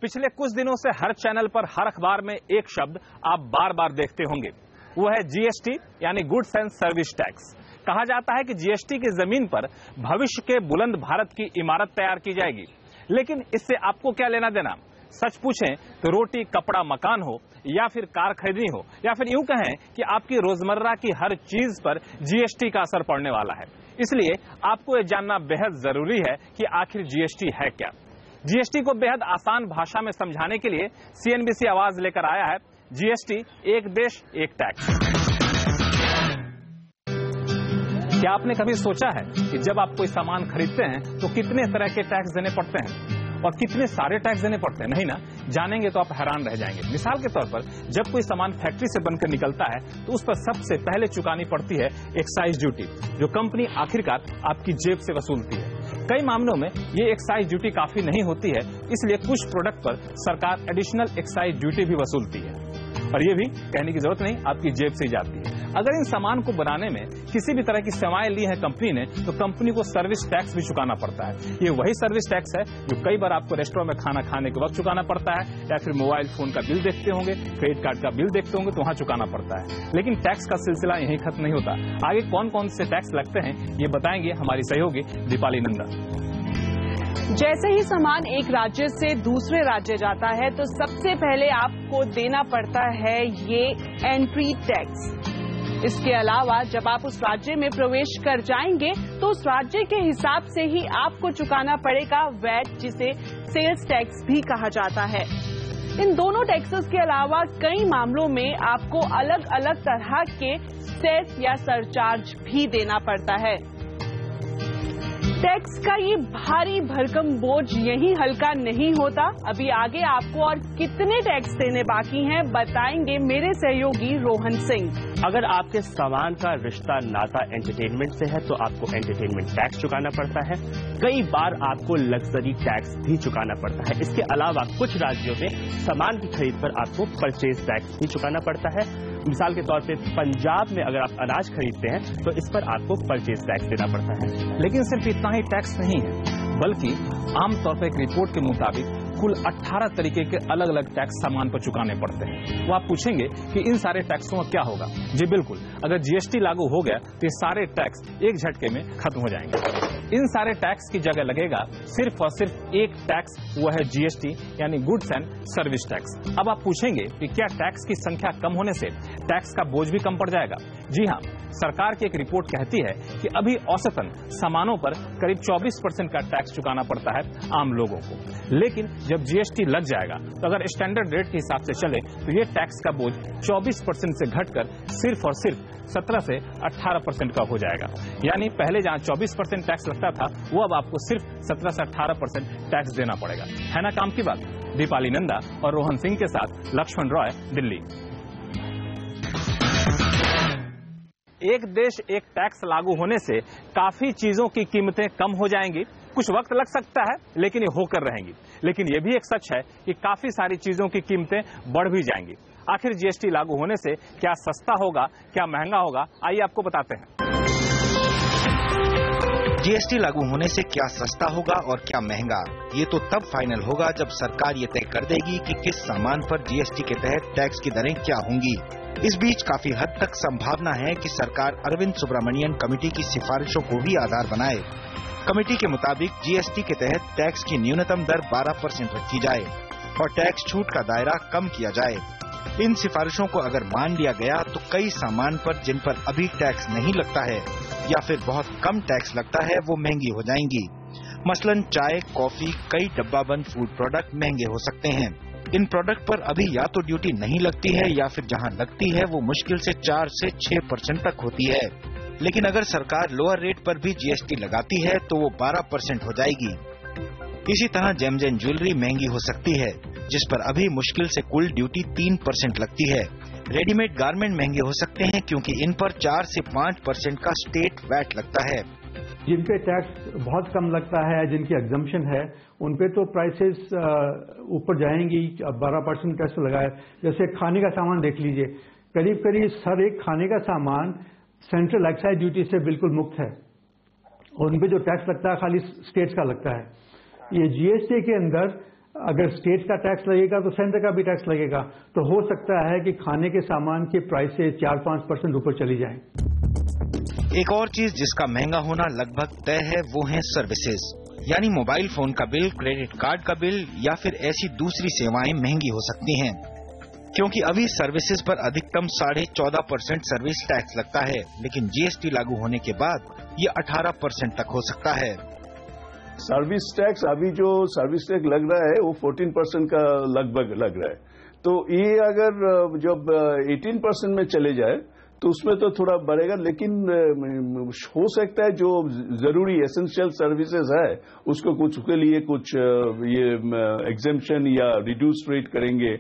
पिछले कुछ दिनों से हर चैनल पर, हर अखबार में एक शब्द आप बार बार देखते होंगे, वो है जीएसटी यानी गुड्स एंड सर्विस टैक्स। कहा जाता है कि जीएसटी की जमीन पर भविष्य के बुलंद भारत की इमारत तैयार की जाएगी। लेकिन इससे आपको क्या लेना देना? सच पूछें तो रोटी, कपड़ा, मकान हो या फिर कार खरीदनी हो, या फिर यूं कहें कि आपकी रोजमर्रा की हर चीज पर जीएसटी का असर पड़ने वाला है। इसलिए आपको यह जानना बेहद जरूरी है कि आखिर जीएसटी है क्या। जीएसटी को बेहद आसान भाषा में समझाने के लिए सीएनबीसी आवाज लेकर आया है जीएसटी, एक देश एक टैक्स। क्या आपने कभी सोचा है कि जब आप कोई सामान खरीदते हैं तो कितने तरह के टैक्स देने पड़ते हैं और कितने सारे टैक्स देने पड़ते हैं? नहीं ना, जानेंगे तो आप हैरान रह जाएंगे। मिसाल के तौर पर जब कोई सामान फैक्ट्री से बनकर निकलता है तो उस पर सबसे पहले चुकानी पड़ती है एक्साइज ड्यूटी, जो कंपनी आखिरकार आपकी जेब से वसूलती है। कई मामलों में ये एक्साइज ड्यूटी काफी नहीं होती है, इसलिए कुछ प्रोडक्ट पर सरकार एडिशनल एक्साइज ड्यूटी भी वसूलती है, और ये भी कहने की जरूरत नहीं, आपकी जेब से ही जाती है। अगर इन सामान को बनाने में किसी भी तरह की सेवाएं ली है कंपनी ने, तो कंपनी को सर्विस टैक्स भी चुकाना पड़ता है। ये वही सर्विस टैक्स है जो कई बार आपको रेस्टोरेंट में खाना खाने के वक्त चुकाना पड़ता है, या फिर मोबाइल फोन का बिल देखते होंगे, क्रेडिट कार्ड का बिल देखते होंगे तो वहां चुकाना पड़ता है। लेकिन टैक्स का सिलसिला यहीं खत्म नहीं होता। आगे कौन कौन से टैक्स लगते हैं ये बताएंगे हमारी सहयोगी दीपाली नंदा। जैसे ही सामान एक राज्य से दूसरे राज्य जाता है तो सबसे पहले आपको देना पड़ता है ये एंट्री टैक्स। इसके अलावा जब आप उस राज्य में प्रवेश कर जाएंगे तो उस राज्य के हिसाब से ही आपको चुकाना पड़ेगा वैट, जिसे सेल्स टैक्स भी कहा जाता है। इन दोनों टैक्सेस के अलावा कई मामलों में आपको अलग अलग तरह के सेस या सरचार्ज भी देना पड़ता है। टैक्स का ये भारी भरकम बोझ यही हल्का नहीं होता। अभी आगे आपको और कितने टैक्स देने बाकी हैं बताएंगे मेरे सहयोगी रोहन सिंह। अगर आपके सामान का रिश्ता नाता एंटरटेनमेंट से है तो आपको एंटरटेनमेंट टैक्स चुकाना पड़ता है। कई बार आपको लग्जरी टैक्स भी चुकाना पड़ता है। इसके अलावा कुछ राज्यों में सामान की खरीद पर आपको परचेज टैक्स भी चुकाना पड़ता है। मिसाल के तौर पे पंजाब में अगर आप अनाज खरीदते हैं तो इस पर आपको परचेज टैक्स देना पड़ता है। लेकिन सिर्फ इतना ही टैक्स नहीं है, बल्कि आमतौर पर एक रिपोर्ट के मुताबिक कुल 18 तरीके के अलग अलग टैक्स सामान पर चुकाने पड़ते हैं। वो आप पूछेंगे कि इन सारे टैक्सों का क्या होगा? जी बिल्कुल, अगर जीएसटी लागू हो गया तो ये सारे टैक्स एक झटके में खत्म हो जाएंगे। इन सारे टैक्स की जगह लगेगा सिर्फ और सिर्फ एक टैक्स, वो है जीएसटी यानी गुड्स एंड सर्विस टैक्स। अब आप पूछेंगे कि क्या टैक्स की संख्या कम होने से टैक्स का बोझ भी कम पड़ जाएगा? जी हाँ, सरकार की एक रिपोर्ट कहती है कि अभी औसतन सामानों पर करीब 24% का टैक्स चुकाना पड़ता है आम लोगों को। लेकिन जब जीएसटी लग जाएगा तो अगर स्टैंडर्ड रेट के हिसाब से चले तो ये टैक्स का बोझ 24% से घटकर सिर्फ और सिर्फ 17 से 18% का हो जाएगा। यानी पहले जहां 24% टैक्स लगता था, वो अब आपको सिर्फ 17 से 18% टैक्स देना पड़ेगा। है ना काम की बात? दीपाली नंदा और रोहन सिंह के साथ लक्ष्मण रॉय, दिल्ली। एक देश एक टैक्स लागू होने से काफी चीजों की कीमतें कम हो जाएंगी। कुछ वक्त लग सकता है लेकिन ये होकर रहेंगी। लेकिन ये भी एक सच है कि काफी सारी चीजों की कीमतें बढ़ भी जाएंगी। आखिर जीएसटी लागू होने से क्या सस्ता होगा, क्या महंगा होगा, आइए आपको बताते हैं। जीएसटी लागू होने से क्या सस्ता होगा और क्या महंगा, ये तो तब फाइनल होगा जब सरकार ये तय कर देगी कि किस सामान पर जीएसटी के तहत टैक्स की दरें क्या होंगी। इस बीच काफी हद तक संभावना है कि सरकार अरविंद सुब्रमण्यन कमेटी की सिफारिशों को भी आधार बनाए। कमेटी के मुताबिक जीएसटी के तहत टैक्स की न्यूनतम दर 12% रखी जाए और टैक्स छूट का दायरा कम किया जाए। इन सिफारिशों को अगर मान लिया गया तो कई सामान पर जिन पर अभी टैक्स नहीं लगता है या फिर बहुत कम टैक्स लगता है, वो महंगी हो जाएंगी। मसलन चाय, कॉफी, कई डब्बाबंद फूड प्रोडक्ट महंगे हो सकते हैं। इन प्रोडक्ट पर अभी या तो ड्यूटी नहीं लगती है या फिर जहां लगती है वो मुश्किल से 4 से 6% तक होती है। लेकिन अगर सरकार लोअर रेट पर भी जीएसटी लगाती है तो वो 12% हो जाएगी। इसी तरह जेम्स एंड ज्वेलरी महंगी हो सकती है, जिस पर अभी मुश्किल से कुल ड्यूटी 3% लगती है। रेडीमेड गारमेंट महंगे हो सकते हैं क्योंकि इन पर 4 से 5% का स्टेट वैट लगता है। जिनपे टैक्स बहुत कम लगता है, जिनकी एग्जम्पशन है, उनपे तो प्राइसेस ऊपर जाएंगी। 12% टैक्स लगाए। जैसे खाने का सामान देख लीजिए, करीब करीब हर एक खाने का सामान सेंट्रल एक्साइज ड्यूटी से बिल्कुल मुक्त है और उनपे जो टैक्स लगता है खाली स्टेट्स का लगता है। ये जीएसटी के अंदर अगर स्टेट का टैक्स लगेगा तो सेंटर का भी टैक्स लगेगा, तो हो सकता है कि खाने के सामान की प्राइसेस 4-5% ऊपर चली जाएं। एक और चीज जिसका महंगा होना लगभग तय है वो है सर्विसेज, यानी मोबाइल फोन का बिल, क्रेडिट कार्ड का बिल या फिर ऐसी दूसरी सेवाएं महंगी हो सकती हैं, क्योंकि अभी सर्विसेज पर अधिकतम 14.5% सर्विस टैक्स लगता है, लेकिन जीएसटी लागू होने के बाद ये 18% तक हो सकता है। सर्विस टैक्स अभी जो सर्विस टैक्स लग रहा है वो 14% का लगभग लग रहा है, तो ये अगर जब 18% में चले जाए तो उसमें तो थोड़ा बढ़ेगा, लेकिन हो सकता है जो जरूरी एसेंशियल सर्विसेज है उसको कुछ के लिए कुछ ये एग्जेम्पशन या रिड्यूस रेट करेंगे।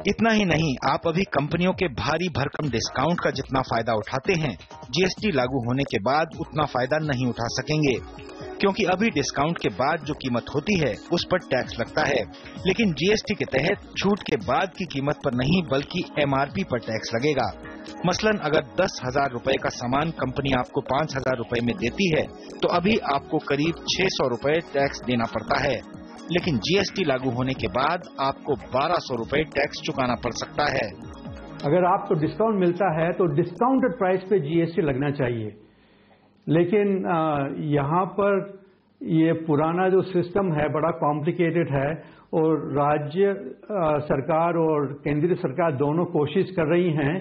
इतना ही नहीं, आप अभी कंपनियों के भारी भरकम डिस्काउंट का जितना फायदा उठाते हैं, जीएसटी लागू होने के बाद उतना फायदा नहीं उठा सकेंगे, क्योंकि अभी डिस्काउंट के बाद जो कीमत होती है उस पर टैक्स लगता है, लेकिन जीएसटी के तहत छूट के बाद की कीमत पर नहीं बल्कि एमआरपी पर टैक्स लगेगा। मसलन अगर 10,000 रुपए का सामान कंपनी आपको 5,000 रुपए में देती है तो अभी आपको करीब 600 रुपए टैक्स देना पड़ता है, लेकिन जीएसटी लागू होने के बाद आपको 1,200 रुपए टैक्स चुकाना पड़ सकता है। अगर आपको डिस्काउंट मिलता है तो डिस्काउंटेड प्राइस पे जीएसटी लगना चाहिए, लेकिन यहाँ पर ये पुराना जो सिस्टम है बड़ा कॉम्प्लिकेटेड है और राज्य सरकार और केंद्रीय सरकार दोनों कोशिश कर रही हैं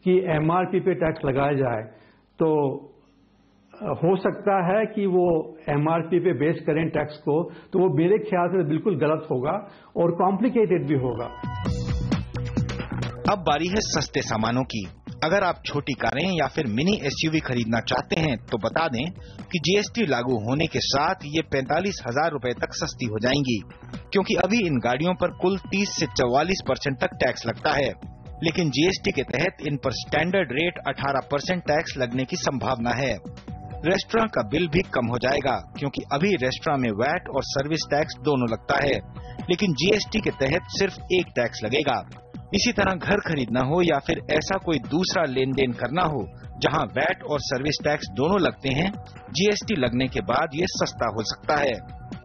कि एमआरपी पे टैक्स लगाया जाए, तो हो सकता है कि वो एमआरपी पे बेस करें टैक्स को, तो वो मेरे ख्याल से बिल्कुल गलत होगा और कॉम्प्लिकेटेड भी होगा। अब बारी है सस्ते सामानों की। अगर आप छोटी कारें या फिर मिनी एसयूवी खरीदना चाहते हैं तो बता दें कि जीएसटी लागू होने के साथ ये 45,000 रुपए तक सस्ती हो जाएंगी, क्योंकि अभी इन गाड़ियों पर कुल 30 से 44% तक टैक्स लगता है, लेकिन जीएसटी के तहत इन पर स्टैंडर्ड रेट 18% टैक्स लगने की संभावना है। रेस्टोरेंट का बिल भी कम हो जाएगा, क्योंकि अभी रेस्टोरेंट में वैट और सर्विस टैक्स दोनों लगता है, लेकिन जीएसटी के तहत सिर्फ एक टैक्स लगेगा। इसी तरह घर खरीदना हो या फिर ऐसा कोई दूसरा लेन देन करना हो जहां वैट और सर्विस टैक्स दोनों लगते हैं, जीएसटी लगने के बाद ये सस्ता हो सकता है।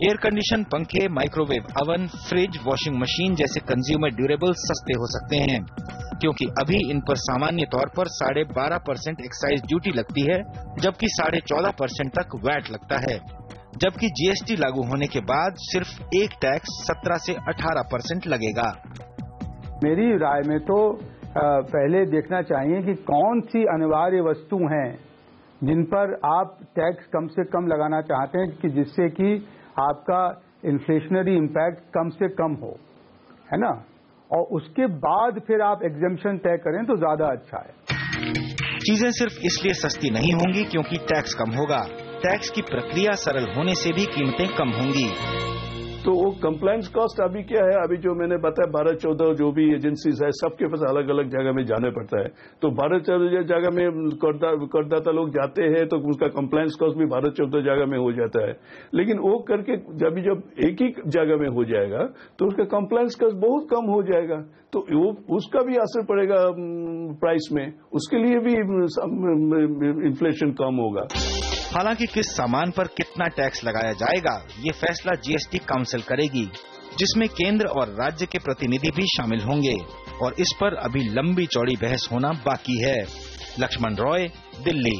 एयर कंडीशन पंखे, microwave oven, fridge, washing machine जैसे कंज्यूमर ड्यूरेबल सस्ते हो सकते हैं, क्योंकि अभी इन पर सामान्य तौर पर 12.5% एक्साइज ड्यूटी लगती है, जबकि 14.5% तक वैट लगता है, जबकि जीएसटी लागू होने के बाद सिर्फ एक टैक्स 17 से 18% लगेगा। मेरी राय में तो पहले देखना चाहिए कि कौन सी अनिवार्य वस्तु हैं जिन पर आप टैक्स कम से कम लगाना चाहते हैं, कि जिससे कि आपका इन्फ्लेशनरी इम्पैक्ट कम से कम हो, है ना, और उसके बाद फिर आप एग्जेम्पशन तय करें तो ज्यादा अच्छा है। चीजें सिर्फ इसलिए सस्ती नहीं होंगी क्योंकि टैक्स कम होगा, टैक्स की प्रक्रिया सरल होने से भी कीमतें कम होंगी। तो वो कंप्लायंस कॉस्ट अभी क्या है, अभी जो मैंने बताया 12-14 जो भी एजेंसीज है सबके पास अलग अलग जगह में जाने पड़ता है, तो 12-14 जगह में करदाता लोग जाते हैं तो उसका कंप्लायंस कॉस्ट भी 12-14 जगह में हो जाता है, लेकिन वो करके जब एक ही जगह में हो जाएगा तो उसका कंप्लायंस कॉस्ट बहुत कम हो जाएगा, तो उसका भी असर पड़ेगा प्राइस में, उसके लिए भी इन्फ्लेशन कम होगा। हालांकि किस सामान पर कितना टैक्स लगाया जाएगा ये फैसला जीएसटी काउंसिल करेगी, जिसमें केंद्र और राज्य के प्रतिनिधि भी शामिल होंगे, और इस पर अभी लंबी चौड़ी बहस होना बाकी है। लक्ष्मण रॉय, दिल्ली।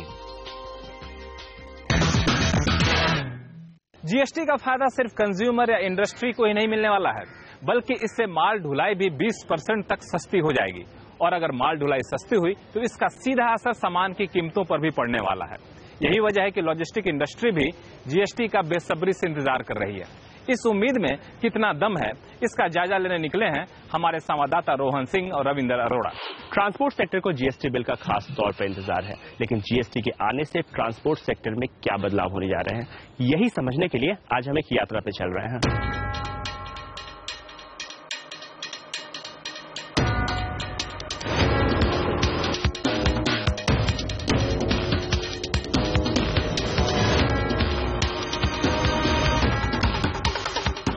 जीएसटी का फायदा सिर्फ कंज्यूमर या इंडस्ट्री को ही नहीं मिलने वाला है, बल्कि इससे माल ढुलाई भी 20% तक सस्ती हो जाएगी, और अगर माल ढुलाई सस्ती हुई तो इसका सीधा असर सामान की कीमतों पर भी पड़ने वाला है। यही वजह है कि लॉजिस्टिक इंडस्ट्री भी जीएसटी का बेसब्री से इंतजार कर रही है। इस उम्मीद में कितना दम है, इसका जायजा लेने निकले हैं हमारे संवाददाता रोहन सिंह और रविंदर अरोड़ा। ट्रांसपोर्ट सेक्टर को जीएसटी बिल का खास तौर पर इंतजार है, लेकिन जीएसटी के आने से ट्रांसपोर्ट सेक्टर में क्या बदलाव होने जा रहे हैं, यही समझने के लिए आज हम एक यात्रा पे चल रहे हैं।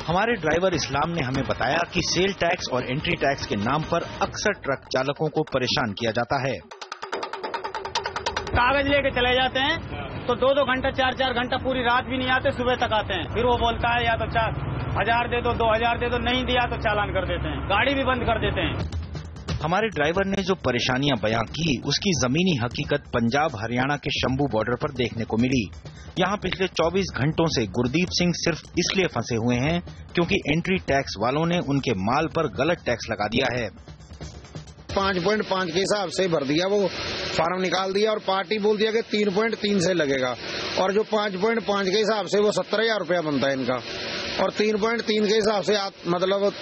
हमारे ड्राइवर इस्लाम ने हमें बताया कि सेल टैक्स और एंट्री टैक्स के नाम पर अक्सर ट्रक चालकों को परेशान किया जाता है। कागज लेके चले जाते हैं, तो 2-2 घंटा 4-4 घंटा पूरी रात भी नहीं आते, सुबह तक आते हैं। फिर वो बोलता है या तो 4,000 दे दो, 2,000 दे दो, नहीं दिया तो चालान कर देते हैं, गाड़ी भी बंद कर देते हैं। हमारे ड्राइवर ने जो परेशानियां बयां की, उसकी जमीनी हकीकत पंजाब हरियाणा के शंभू बॉर्डर पर देखने को मिली। यहाँ पिछले 24 घंटों से गुरदीप सिंह सिर्फ इसलिए फंसे हुए हैं क्योंकि एंट्री टैक्स वालों ने उनके माल पर गलत टैक्स लगा दिया है। 5.5 के हिसाब से भर दिया, वो फार्म निकाल दिया और पार्टी बोल दिया कि 3.3 से लगेगा, और जो 5.5 के हिसाब से वो 17,000 रुपया बनता है इनका, और 3.3 के हिसाब से मतलब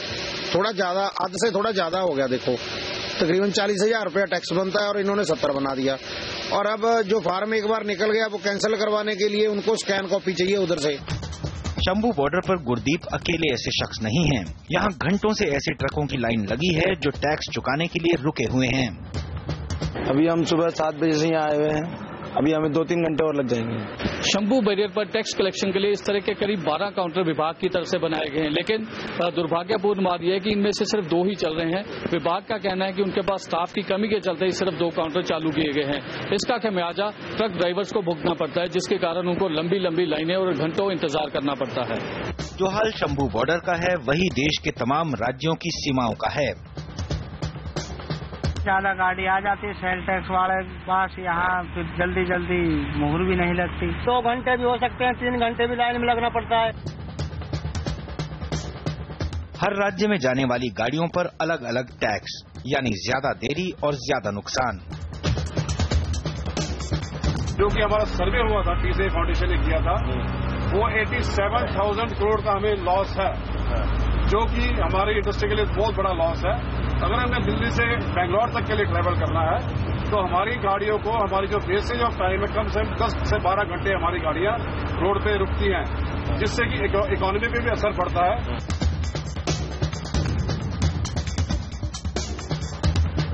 थोड़ा ज्यादा, आध से थोड़ा ज्यादा हो गया। देखो तकरीबन 40,000 रुपया टैक्स बनता है और इन्होंने 70 बना दिया। और अब जो फार्म एक बार निकल गया वो कैंसिल करवाने के लिए उनको स्कैन कॉपी चाहिए उधर से। शंभू बॉर्डर पर गुरदीप अकेले ऐसे शख्स नहीं हैं। यहाँ घंटों से ऐसे ट्रकों की लाइन लगी है जो टैक्स चुकाने के लिए रुके हुए हैं। अभी हम सुबह 7 बजे से यहाँ आए हुए हैं, अभी हमें 2-3 घंटे और लग जाएंगे। शंभू बैरियर पर टैक्स कलेक्शन के लिए इस तरह के करीब 12 काउंटर विभाग की तरफ से बनाए गए हैं, लेकिन दुर्भाग्यपूर्ण बात यह है कि इनमें से सिर्फ 2 ही चल रहे हैं। विभाग का कहना है कि उनके पास स्टाफ की कमी के चलते ही सिर्फ 2 काउंटर चालू किए गए हैं। इसका खमियाजा ट्रक ड्राइवर्स को भुगतना पड़ता है, जिसके कारण उनको लंबी लंबी लाइनें और घंटों इंतजार करना पड़ता है। जो हाल शंभू बॉर्डर का है वही देश के तमाम राज्यों की सीमाओं का है। ज्यादा गाड़ी आ जाती है सेल टैक्स वाले पास, यहाँ फिर जल्दी जल्दी मुहर भी नहीं लगती। 2 घंटे भी हो सकते हैं, 3 घंटे भी लाइन में लगना पड़ता है। हर राज्य में जाने वाली गाड़ियों पर अलग अलग टैक्स, यानी ज्यादा देरी और ज्यादा नुकसान। जो कि हमारा सर्वे हुआ था, टीसीआई फाउंडेशन ने किया था, वो 87,000 करोड़ का हमें लॉस है, जो कि हमारी इंडस्ट्री के लिए बहुत बड़ा लॉस है। अगर हमें दिल्ली से बेंगलोर तक के लिए ट्रैवल करना है तो हमारी गाड़ियों को, हमारी जो बेसिस ऑफ टाइम है, कम से कम 10 से 12 घंटे हमारी गाड़ियां रोड पे रुकती हैं, जिससे कि इकोनॉमी पे भी असर पड़ता है।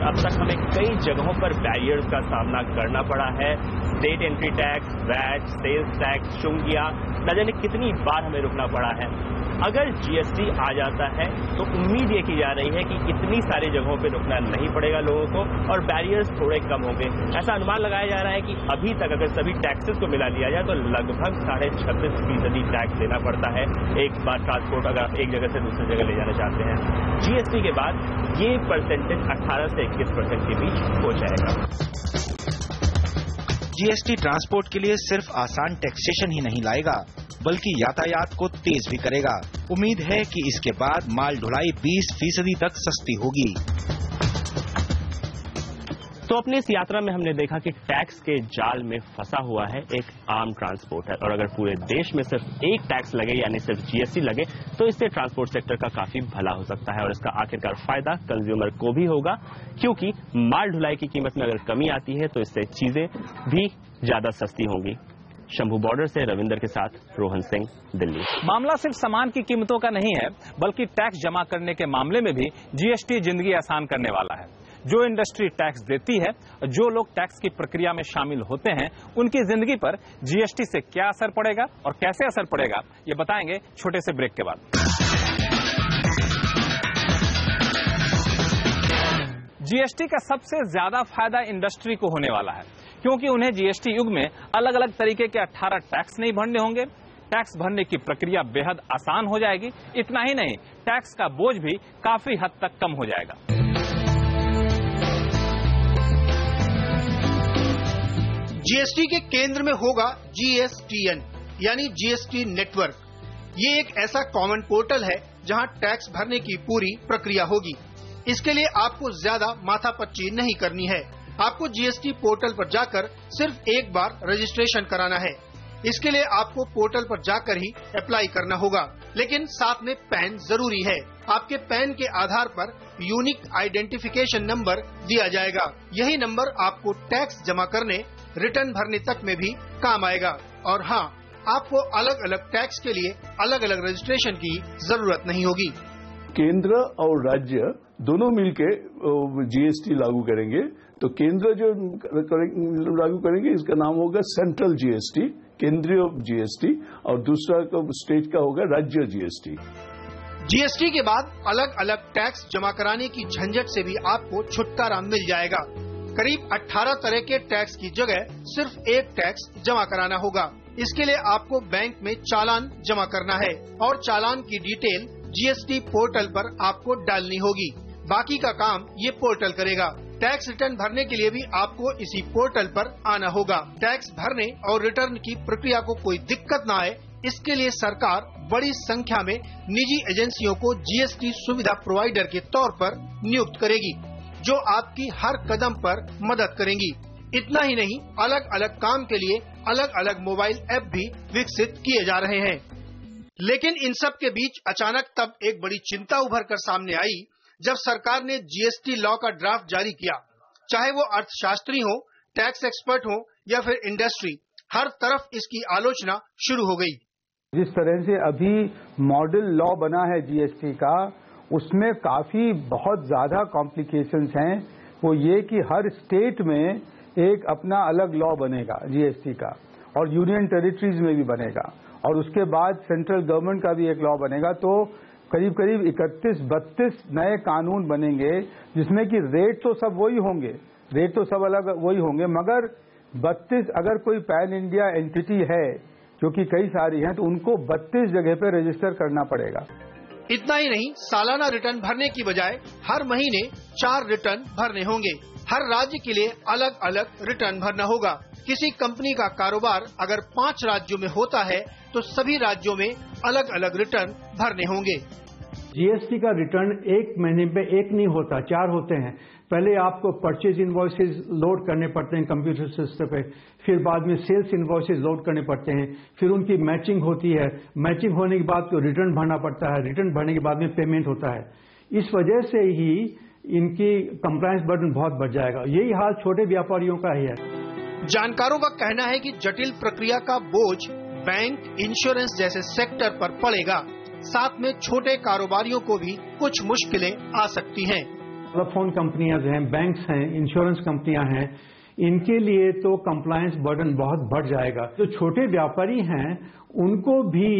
अब तक हमें कई जगहों पर बैरियर्स का सामना करना पड़ा है। State entry tax, VAT, sales tax, शुंगिया, न जाने कितनी बार हमें रुकना पड़ा है। अगर जीएसटी आ जाता है तो उम्मीद ये की जा रही है कि इतनी सारी जगहों पे रुकना नहीं पड़ेगा लोगों को और बैरियर्स थोड़े कम होंगे। ऐसा अनुमान लगाया जा रहा है कि अभी तक अगर सभी टैक्सेस को मिला लिया जाए तो लगभग 26.5% टैक्स देना पड़ता है एक बार ट्रांसपोर्ट अगर आप एक जगह से दूसरी जगह ले जाना चाहते हैं। जीएसटी के बाद ये परसेंटेज 18 से 21% के बीच हो जाएगा। जीएसटी ट्रांसपोर्ट के लिए सिर्फ आसान टैक्सेशन ही नहीं लाएगा, बल्कि यातायात को तेज भी करेगा। उम्मीद है कि इसके बाद माल ढुलाई 20% तक सस्ती होगी। तो अपनी इस यात्रा में हमने देखा कि टैक्स के जाल में फंसा हुआ है एक आम ट्रांसपोर्टर, और अगर पूरे देश में सिर्फ एक टैक्स लगे यानी सिर्फ जीएसटी लगे तो इससे ट्रांसपोर्ट सेक्टर का काफी भला हो सकता है और इसका आखिरकार फायदा कंज्यूमर को भी होगा, क्योंकि माल ढुलाई की कीमत में अगर कमी आती है तो इससे चीजें भी ज्यादा सस्ती होंगी। शंभू बॉर्डर से रविंदर के साथ रोहन सिंह, दिल्ली। मामला सिर्फ सामान की कीमतों का नहीं है, बल्कि टैक्स जमा करने के मामले में भी जीएसटी जिंदगी आसान करने वाला है। जो इंडस्ट्री टैक्स देती है, जो लोग टैक्स की प्रक्रिया में शामिल होते हैं, उनकी जिंदगी पर जीएसटी से क्या असर पड़ेगा और कैसे असर पड़ेगा, ये बताएंगे छोटे से ब्रेक के बाद। जीएसटी का सबसे ज्यादा फायदा इंडस्ट्री को होने वाला है, क्योंकि उन्हें जीएसटी युग में अलग अलग तरीके के 18 टैक्स नहीं भरने होंगे। टैक्स भरने की प्रक्रिया बेहद आसान हो जाएगी। इतना ही नहीं, टैक्स का बोझ भी काफी हद तक कम हो जाएगा। जीएसटी के केंद्र में होगा जीएसटीएन यानी जीएसटी नेटवर्क। ये एक ऐसा कॉमन पोर्टल है जहां टैक्स भरने की पूरी प्रक्रिया होगी। इसके लिए आपको ज्यादा माथापच्ची नहीं करनी है। आपको जीएसटी पोर्टल पर जाकर सिर्फ एक बार रजिस्ट्रेशन कराना है। इसके लिए आपको पोर्टल पर जाकर ही अप्लाई करना होगा, लेकिन साथ में पैन जरूरी है। आपके पैन के आधार पर यूनिक आइडेंटिफिकेशन नंबर दिया जाएगा। यही नंबर आपको टैक्स जमा करने, रिटर्न भरने तक में भी काम आएगा। और हाँ, आपको अलग अलग टैक्स के लिए अलग अलग रजिस्ट्रेशन की जरूरत नहीं होगी। केंद्र और राज्य दोनों मिलके जीएसटी लागू करेंगे। तो केंद्र जो लागू करेंगे इसका नाम होगा सेंट्रल जीएसटी, केंद्रीय जीएसटी, और दूसरा स्टेट का होगा राज्य जीएसटी। जीएसटी के बाद अलग अलग टैक्स जमा कराने की झंझट से भी आपको छुटकारा मिल जाएगा। करीब 18 तरह के टैक्स की जगह सिर्फ एक टैक्स जमा कराना होगा। इसके लिए आपको बैंक में चालान जमा करना है और चालान की डिटेल जीएसटी पोर्टल पर आपको डालनी होगी। बाकी का काम ये पोर्टल करेगा। टैक्स रिटर्न भरने के लिए भी आपको इसी पोर्टल पर आना होगा। टैक्स भरने और रिटर्न की प्रक्रिया को कोई दिक्कत न आए, इसके लिए सरकार बड़ी संख्या में निजी एजेंसियों को जीएसटी सुविधा प्रोवाइडर के तौर पर नियुक्त करेगी, जो आपकी हर कदम पर मदद करेंगी। इतना ही नहीं, अलग अलग काम के लिए अलग अलग मोबाइल ऐप भी विकसित किए जा रहे हैं। लेकिन इन सब के बीच अचानक तब एक बड़ी चिंता उभर कर सामने आई जब सरकार ने जीएसटी लॉ का ड्राफ्ट जारी किया। चाहे वो अर्थशास्त्री हो, टैक्स एक्सपर्ट हो या फिर इंडस्ट्री, हर तरफ इसकी आलोचना शुरू हो गई। जिस तरह से अभी मॉडल लॉ बना है जीएसटी का, उसमें काफी बहुत ज्यादा कॉम्प्लिकेशंस हैं। वो ये कि हर स्टेट में एक अपना अलग लॉ बनेगा जीएसटी का, और यूनियन टेरिटरीज में भी बनेगा, और उसके बाद सेंट्रल गवर्नमेंट का भी एक लॉ बनेगा। तो करीब करीब 31-32 नए कानून बनेंगे, जिसमें कि रेट तो सब वही होंगे, रेट तो सब अलग वही होंगे, मगर 32 अगर कोई पैन इंडिया एंटिटी है, जो कि कई सारी हैं, तो उनको 32 जगह पे रजिस्टर करना पड़ेगा। इतना ही नहीं, सालाना रिटर्न भरने की बजाय हर महीने 4 रिटर्न भरने होंगे। हर राज्य के लिए अलग अलग रिटर्न भरना होगा। किसी कंपनी का कारोबार अगर 5 राज्यों में होता है तो सभी राज्यों में अलग अलग रिटर्न भरने होंगे। जीएसटी का रिटर्न एक महीने में एक नहीं होता, 4 होते हैं। पहले आपको परचेज इनवॉइसेज लोड करने पड़ते हैं कंप्यूटर सिस्टम पे, फिर बाद में सेल्स इनवॉइसेज लोड करने पड़ते हैं, फिर उनकी मैचिंग होती है, मैचिंग होने के बाद तो रिटर्न भरना पड़ता है, रिटर्न भरने के बाद में पेमेंट होता है। इस वजह से ही इनकी कंप्लायंस बर्डन बहुत बढ़ जाएगा। यही हाल छोटे व्यापारियों का ही है। जानकारों का कहना है कि जटिल प्रक्रिया का बोझ बैंक, इंश्योरेंस जैसे सेक्टर पर पड़ेगा। साथ में छोटे कारोबारियों को भी कुछ मुश्किलें आ सकती हैं। टेलीफोन कंपनियां हैं, बैंक्स हैं, इंश्योरेंस कंपनियां हैं, इनके लिए तो कंप्लायंस बर्डन बहुत बढ़ जाएगा। जो छोटे व्यापारी हैं उनको भी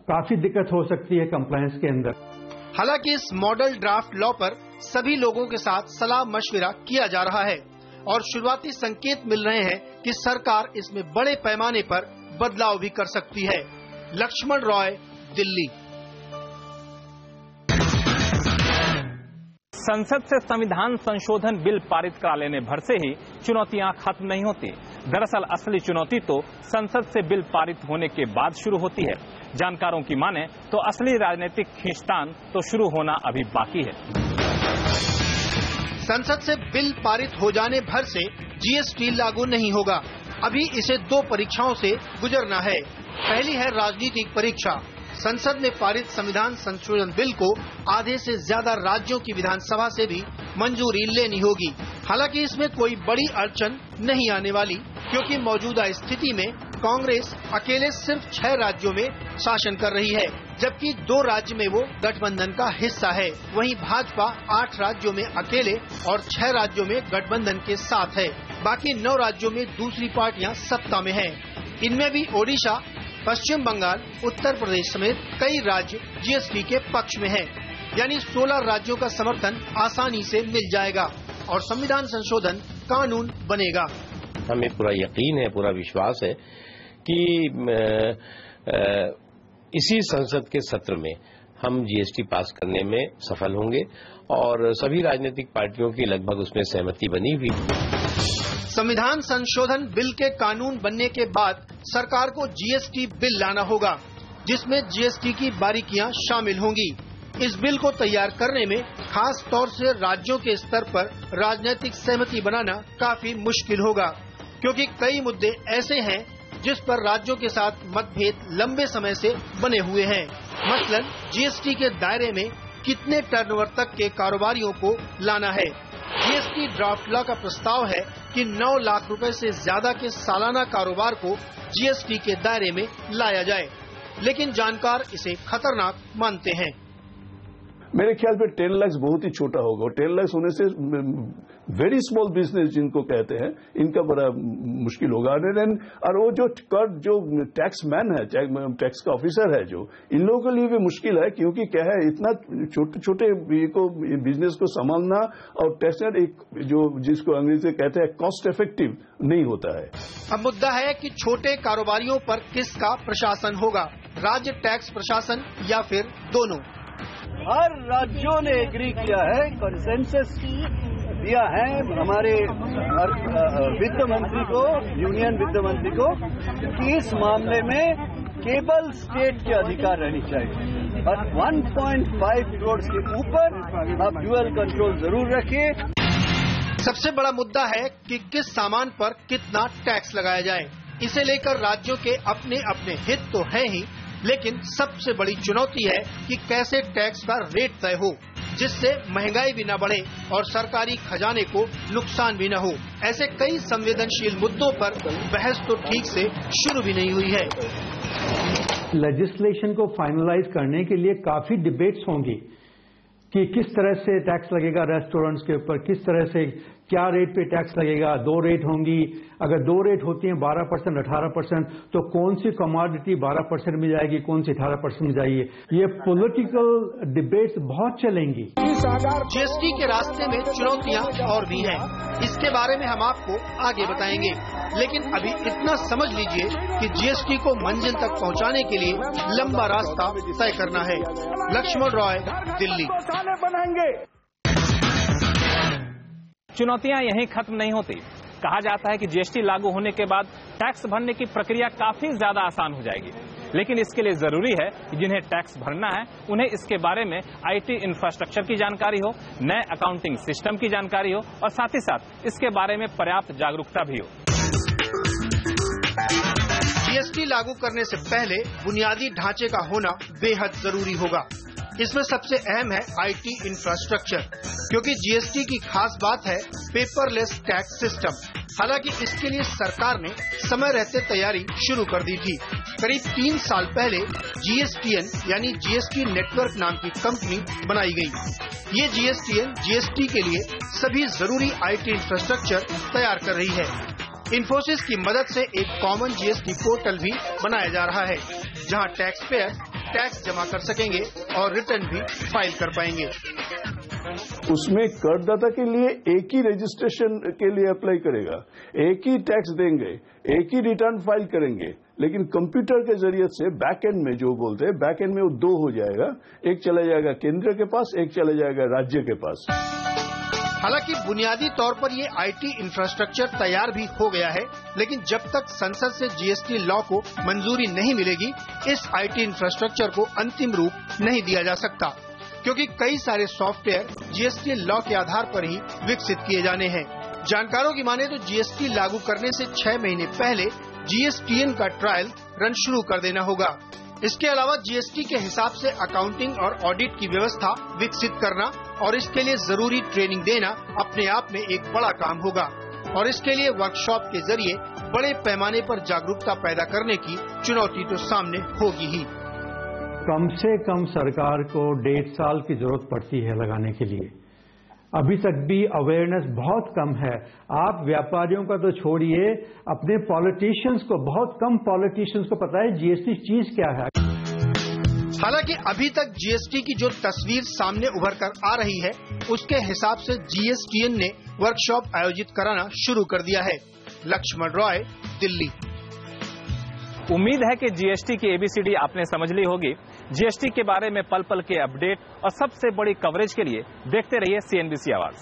काफी दिक्कत हो सकती है कंप्लायंस के अंदर। हालांकि इस मॉडल ड्राफ्ट लॉ पर सभी लोगों के साथ सलाह मशविरा किया जा रहा है और शुरुआती संकेत मिल रहे हैं कि सरकार इसमें बड़े पैमाने पर बदलाव भी कर सकती है। लक्ष्मण रॉय, दिल्ली। संसद से संविधान संशोधन बिल पारित करा लेने भर से ही चुनौतियां खत्म नहीं होती। दरअसल असली चुनौती तो संसद से बिल पारित होने के बाद शुरू होती है। जानकारों की माने तो असली राजनीतिक खींचतान तो शुरू होना अभी बाकी है। संसद से बिल पारित हो जाने भर से जीएसटी लागू नहीं होगा। अभी इसे 2 परीक्षाओं से गुजरना है। पहली है राजनीतिक परीक्षा। संसद में पारित संविधान संशोधन बिल को आधे से ज्यादा राज्यों की विधानसभा से भी मंजूरी लेनी होगी। हालांकि इसमें कोई बड़ी अड़चन नहीं आने वाली, क्योंकि मौजूदा स्थिति में कांग्रेस अकेले सिर्फ 6 राज्यों में शासन कर रही है, जबकि 2 राज्य में वो गठबंधन का हिस्सा है। वहीं भाजपा 8 राज्यों में अकेले और 6 राज्यों में गठबंधन के साथ है। बाकी 9 राज्यों में दूसरी पार्टियां सत्ता में हैं। इनमें भी ओडिशा, पश्चिम बंगाल, उत्तर प्रदेश समेत कई राज्य जीएसटी के पक्ष में हैं। यानी 16 राज्यों का समर्थन आसानी से मिल जाएगा और संविधान संशोधन कानून बनेगा। हमें पूरा यकीन है, पूरा विश्वास है कि इसी संसद के सत्र में हम जीएसटी पास करने में सफल होंगे और सभी राजनीतिक पार्टियों की लगभग उसमें सहमति बनी हुई। संविधान संशोधन बिल के कानून बनने के बाद सरकार को जीएसटी बिल लाना होगा, जिसमें जीएसटी की बारीकियां शामिल होंगी। इस बिल को तैयार करने में खास तौर से राज्यों के स्तर पर राजनीतिक सहमति बनाना काफी मुश्किल होगा, क्योंकि कई मुद्दे ऐसे हैं जिस पर राज्यों के साथ मतभेद लंबे समय से बने हुए हैं। मसलन जीएसटी के दायरे में कितने टर्नओवर तक के कारोबारियों को लाना है। जीएसटी ड्राफ्ट लॉ का प्रस्ताव है कि 9 लाख रुपए से ज्यादा के सालाना कारोबार को जीएसटी के दायरे में लाया जाए, लेकिन जानकार इसे खतरनाक मानते हैं। मेरे ख्याल में 10 लाख बहुत ही छोटा होगा और 10 लाख होने से वेरी स्मॉल बिजनेस जिनको कहते हैं, इनका बड़ा मुश्किल होगा। और वो जो टैक्स मैन है, टैक्स का ऑफिसर है, जो इन लोगों के लिए भी मुश्किल है, क्योंकि क्या है, इतना छोटे छोटे बिजनेस को संभालना और टैक्स जो जिसको अंग्रेजी में कहते हैं कॉस्ट इफेक्टिव नहीं होता है। अब मुद्दा है कि छोटे कारोबारियों पर किसका प्रशासन होगा, राज्य टैक्स प्रशासन या फिर दोनों। हर राज्यों ने एग्री किया है, कंसेंसस दिया है हमारे वित्त मंत्री को, यूनियन वित्त मंत्री को, कि इस मामले में केवल स्टेट के अधिकार रहनी चाहिए और 1.5 करोड़ के ऊपर आप ड्यूअल कंट्रोल जरूर रखिए। सबसे बड़ा मुद्दा है कि किस सामान पर कितना टैक्स लगाया जाए। इसे लेकर राज्यों के अपने अपने हित तो है ही, लेकिन सबसे बड़ी चुनौती है कि कैसे टैक्स का रेट तय हो जिससे महंगाई भी न बढ़े और सरकारी खजाने को नुकसान भी न हो। ऐसे कई संवेदनशील मुद्दों पर बहस तो ठीक से शुरू भी नहीं हुई है। लेजिस्लेशन को फाइनलाइज करने के लिए काफी डिबेट्स होंगी कि किस तरह से टैक्स लगेगा रेस्टोरेंट्स के ऊपर, किस तरह से क्या रेट पे टैक्स लगेगा, 2 रेट होंगी, अगर 2 रेट होती हैं 12%, 18%, तो कौन सी कमोडिटी 12% में जाएगी, कौन सी 18% में जाएगी। ये पॉलिटिकल डिबेट्स बहुत चलेंगी। जीएसटी के रास्ते में चुनौतियां और भी हैं, इसके बारे में हम आपको आगे बताएंगे, लेकिन अभी इतना समझ लीजिए कि जीएसटी को मंजिल तक पहुंचाने के लिए लंबा रास्ता तय करना है। लक्ष्मण रॉय, दिल्ली। चुनौतियां यहीं खत्म नहीं होती। कहा जाता है कि जीएसटी लागू होने के बाद टैक्स भरने की प्रक्रिया काफी ज्यादा आसान हो जाएगी, लेकिन इसके लिए जरूरी है कि जिन्हें टैक्स भरना है उन्हें इसके बारे में आईटी इंफ्रास्ट्रक्चर की जानकारी हो, नए अकाउंटिंग सिस्टम की जानकारी हो और साथ ही साथ इसके बारे में पर्याप्त जागरूकता भी हो। जीएसटी लागू करने से पहले बुनियादी ढांचे का होना बेहद जरूरी होगा। इसमें सबसे अहम है आईटी इंफ्रास्ट्रक्चर, क्योंकि जीएसटी की खास बात है पेपरलेस टैक्स सिस्टम। हालांकि इसके लिए सरकार ने समय रहते तैयारी शुरू कर दी थी। करीब 3 साल पहले जीएसटीएन यानी जीएसटी नेटवर्क नाम की कंपनी बनाई गई। ये जीएसटीएन जीएसटी के लिए सभी जरूरी आईटी इंफ्रास्ट्रक्चर तैयार कर रही है। इन्फोसिस की मदद से एक कॉमन जीएसटी पोर्टल भी बनाया जा रहा है, जहां टैक्स पेयर टैक्स जमा कर सकेंगे और रिटर्न भी फाइल कर पाएंगे। उसमें करदाता के लिए एक ही रजिस्ट्रेशन के लिए अप्लाई करेगा, एक ही टैक्स देंगे, एक ही रिटर्न फाइल करेंगे, लेकिन कंप्यूटर के जरिए से बैक एंड में जो बोलते हैं, बैक एंड में वो 2 हो जाएगा, एक चला जाएगा केंद्र के पास, एक चला जाएगा राज्य के पास। हालांकि बुनियादी तौर पर ये आईटी इंफ्रास्ट्रक्चर तैयार भी हो गया है, लेकिन जब तक संसद से जीएसटी लॉ को मंजूरी नहीं मिलेगी, इस आईटी इंफ्रास्ट्रक्चर को अंतिम रूप नहीं दिया जा सकता, क्योंकि कई सारे सॉफ्टवेयर जीएसटी लॉ के आधार पर ही विकसित किए जाने हैं। जानकारों की माने तो जीएसटी लागू करने से 6 महीने पहले जीएसटीएन का ट्रायल रन शुरू कर देना होगा। इसके अलावा जीएसटी के हिसाब से अकाउंटिंग और ऑडिट की व्यवस्था विकसित करना और इसके लिए जरूरी ट्रेनिंग देना अपने आप में एक बड़ा काम होगा, और इसके लिए वर्कशॉप के जरिए बड़े पैमाने पर जागरूकता पैदा करने की चुनौती तो सामने होगी ही। कम से कम सरकार को 1.5 साल की जरूरत पड़ती है लगाने के लिए। अभी तक भी अवेयरनेस बहुत कम है। आप व्यापारियों का तो छोड़िए, अपने पॉलिटिशियंस को, बहुत कम पॉलिटिशियंस को पता है जीएसटी चीज क्या है। हालांकि अभी तक जीएसटी की जो तस्वीर सामने उभर कर आ रही है, उसके हिसाब से जीएसटीएन ने वर्कशॉप आयोजित कराना शुरू कर दिया है। लक्ष्मण रॉय, दिल्ली। उम्मीद है कि जीएसटी की एबीसीडी आपने समझ ली होगी। जीएसटी के बारे में पल पल के अपडेट और सबसे बड़ी कवरेज के लिए देखते रहिए सीएनबीसी आवाज।